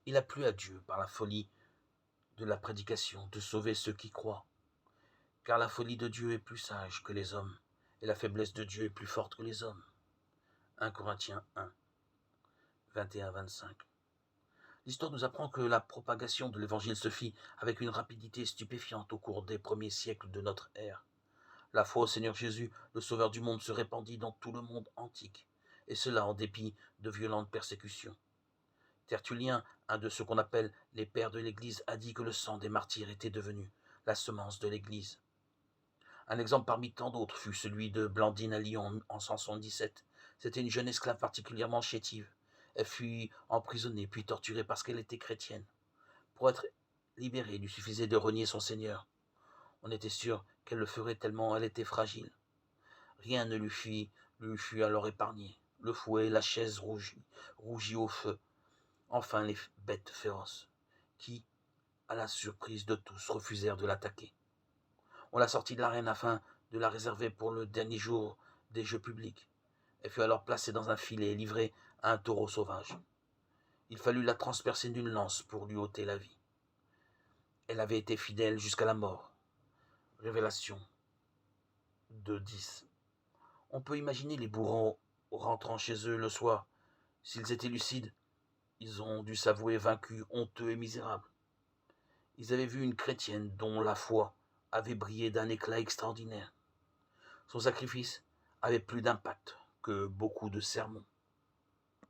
Il a plu à Dieu, par la folie de la prédication, de sauver ceux qui croient. Car la folie de Dieu est plus sage que les hommes, et la faiblesse de Dieu est plus forte que les hommes. 1 Corinthiens 1, 21-25. L'histoire nous apprend que la propagation de l'Évangile se fit avec une rapidité stupéfiante au cours des premiers siècles de notre ère. La foi au Seigneur Jésus, le Sauveur du monde, se répandit dans tout le monde antique, et cela en dépit de violentes persécutions. Tertullien, un de ceux qu'on appelle les pères de l'Église, a dit que le sang des martyrs était devenu la semence de l'Église. Un exemple parmi tant d'autres fut celui de Blandine à Lyon en 177. C'était une jeune esclave particulièrement chétive. Elle fut emprisonnée puis torturée parce qu'elle était chrétienne. Pour être libérée, il lui suffisait de renier son Seigneur. On était sûr qu'elle le ferait tellement elle était fragile. Rien ne lui fut alors épargné. Le fouet, la chaise rougie au feu. Enfin les bêtes féroces, qui, à la surprise de tous, refusèrent de l'attaquer. On la sortit de l'arène afin de la réserver pour le dernier jour des jeux publics. Elle fut alors placée dans un filet et livrée à un taureau sauvage. Il fallut la transpercer d'une lance pour lui ôter la vie. Elle avait été fidèle jusqu'à la mort. Révélation 2:10. On peut imaginer les bourreaux rentrant chez eux le soir. S'ils étaient lucides, ils ont dû s'avouer vaincus, honteux et misérables. Ils avaient vu une chrétienne dont la foi avait brillé d'un éclat extraordinaire. Son sacrifice avait plus d'impact que beaucoup de sermons.